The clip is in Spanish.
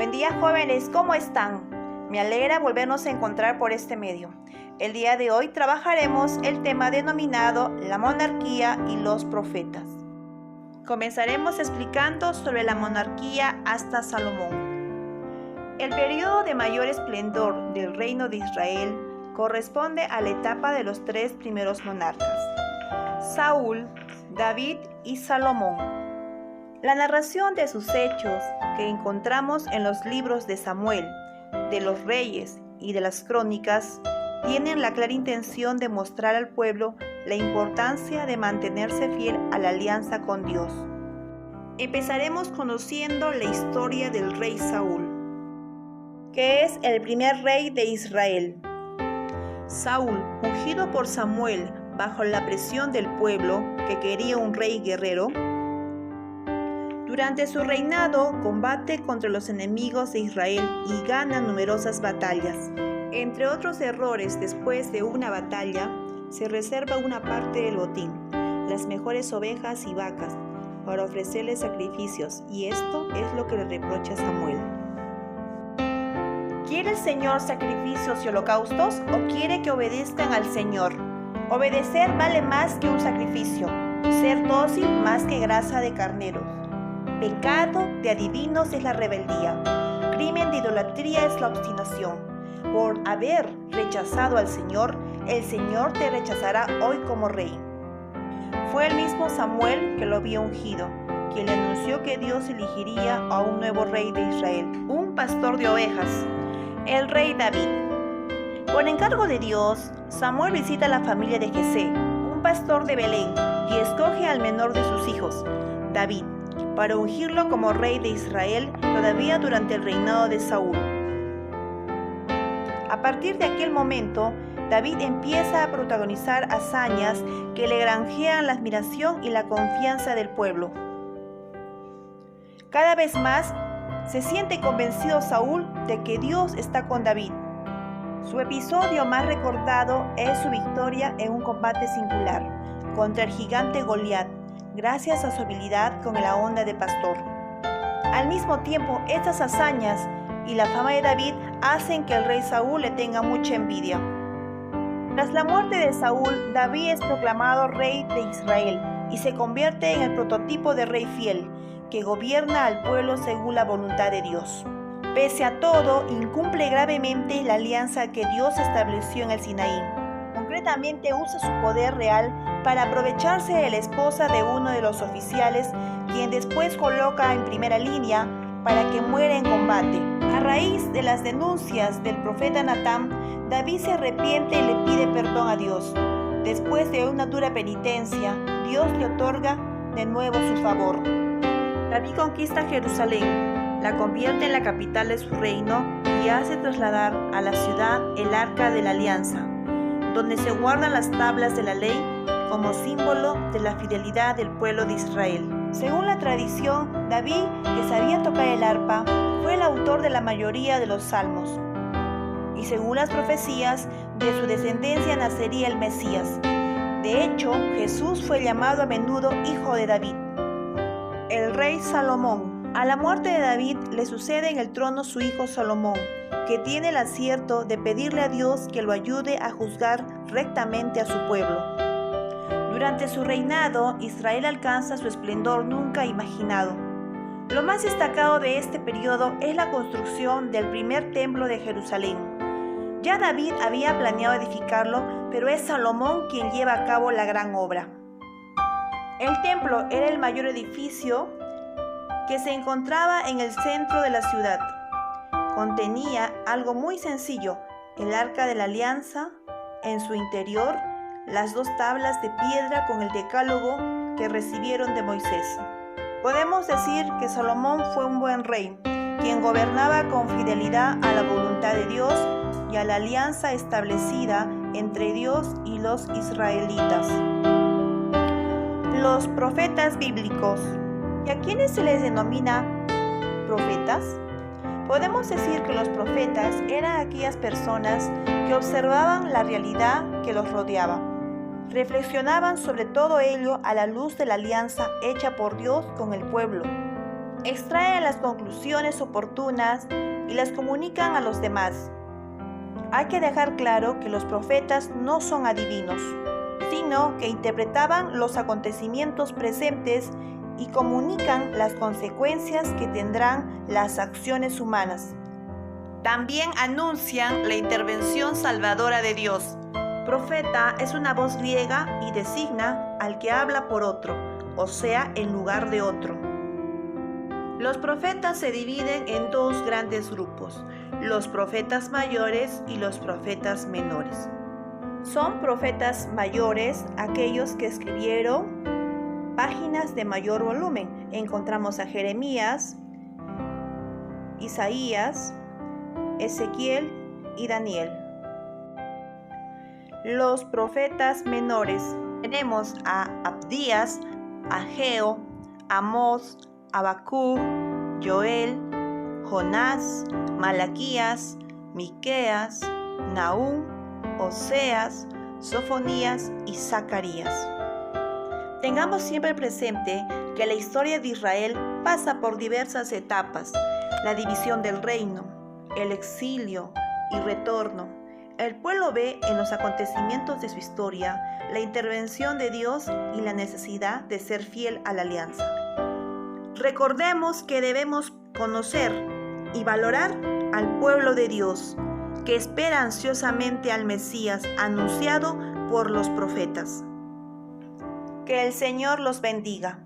Buen día, jóvenes, ¿cómo están? Me alegra volvernos a encontrar por este medio. El día de hoy trabajaremos el tema denominado la monarquía y los profetas. Comenzaremos explicando sobre la monarquía hasta Salomón. El periodo de mayor esplendor del reino de Israel corresponde a la etapa de los tres primeros monarcas, Saúl, David y Salomón. La narración de sus hechos que encontramos en los libros de Samuel, de los Reyes y de las Crónicas tienen la clara intención de mostrar al pueblo la importancia de mantenerse fiel a la alianza con Dios. Empezaremos conociendo la historia del rey Saúl, que es el primer rey de Israel. Saúl, ungido por Samuel bajo la presión del pueblo que quería un rey guerrero, durante su reinado combate contra los enemigos de Israel y gana numerosas batallas. Entre otros errores, después de una batalla, se reserva una parte del botín, las mejores ovejas y vacas, para ofrecerle sacrificios, y esto es lo que le reprocha Samuel. ¿Quiere el Señor sacrificios y holocaustos o quiere que obedezcan al Señor? Obedecer vale más que un sacrificio, ser dócil más que grasa de carneros. Pecado de adivinos es la rebeldía, crimen de idolatría es la obstinación. Por haber rechazado al Señor, el Señor te rechazará hoy como rey. Fue el mismo Samuel que lo había ungido, quien le anunció que Dios elegiría a un nuevo rey de Israel, un pastor de ovejas, el rey David. Por encargo de Dios, Samuel visita a la familia de Jesé, un pastor de Belén, y escoge al menor de sus hijos, David, para ungirlo como rey de Israel todavía durante el reinado de Saúl. A partir de aquel momento, David empieza a protagonizar hazañas que le granjean la admiración y la confianza del pueblo. Cada vez más se siente convencido Saúl de que Dios está con David. Su episodio más recordado es su victoria en un combate singular contra el gigante Goliat, gracias a su habilidad con la onda de pastor. Al mismo tiempo, estas hazañas y la fama de David hacen que el rey Saúl le tenga mucha envidia. Tras la muerte de Saúl, David es proclamado rey de Israel y se convierte en el prototipo de rey fiel, que gobierna al pueblo según la voluntad de Dios. Pese a todo, incumple gravemente la alianza que Dios estableció en el Sinaí. Concretamente usa su poder real para aprovecharse de la esposa de uno de los oficiales, quien después coloca en primera línea para que muera en combate. A raíz de las denuncias del profeta Natán, David se arrepiente y le pide perdón a Dios. Después de una dura penitencia, Dios le otorga de nuevo su favor. David conquista Jerusalén, la convierte en la capital de su reino y hace trasladar a la ciudad el Arca de la Alianza, donde se guardan las tablas de la ley como símbolo de la fidelidad del pueblo de Israel. Según la tradición, David, que sabía tocar el arpa, fue el autor de la mayoría de los salmos. Y según las profecías, de su descendencia nacería el Mesías. De hecho, Jesús fue llamado a menudo hijo de David. El rey Salomón. A la muerte de David le sucede en el trono su hijo Salomón, que tiene el acierto de pedirle a Dios que lo ayude a juzgar rectamente a su pueblo. Durante su reinado, Israel alcanza su esplendor nunca imaginado. Lo más destacado de este periodo es la construcción del primer templo de Jerusalén. Ya David había planeado edificarlo, pero es Salomón quien lleva a cabo la gran obra. El templo era el mayor edificio que se encontraba en el centro de la ciudad. Contenía algo muy sencillo: el Arca de la Alianza, en su interior las 2 tablas de piedra con el decálogo que recibieron de Moisés. Podemos decir que Salomón fue un buen rey, quien gobernaba con fidelidad a la voluntad de Dios y a la alianza establecida entre Dios y los israelitas. Los profetas bíblicos. ¿Y a quiénes se les denomina profetas? Podemos decir que los profetas eran aquellas personas que observaban la realidad que los rodeaba. Reflexionaban sobre todo ello a la luz de la alianza hecha por Dios con el pueblo. extraen las conclusiones oportunas y las comunican a los demás. Hay que dejar claro que los profetas no son adivinos, sino que interpretaban los acontecimientos presentes y comunican las consecuencias que tendrán las acciones humanas. También anuncian la intervención salvadora de Dios. Profeta es una voz griega y designa al que habla por otro, o sea, en lugar de otro. Los profetas se dividen en dos grandes grupos, los profetas mayores y los profetas menores. Son profetas mayores aquellos que escribieron páginas de mayor volumen. Encontramos a Jeremías, Isaías, Ezequiel y Daniel. Los profetas menores tenemos a Abdías, Ageo, Amós, Habacuc, Joel, Jonás, Malaquías, Miqueas, Nahum, Oseas, Sofonías y Zacarías. Tengamos siempre presente que la historia de Israel pasa por diversas etapas: la división del reino, el exilio y retorno. El pueblo ve en los acontecimientos de su historia la intervención de Dios y la necesidad de ser fiel a la alianza. Recordemos que debemos conocer y valorar al pueblo de Dios, que espera ansiosamente al Mesías anunciado por los profetas. Que el Señor los bendiga.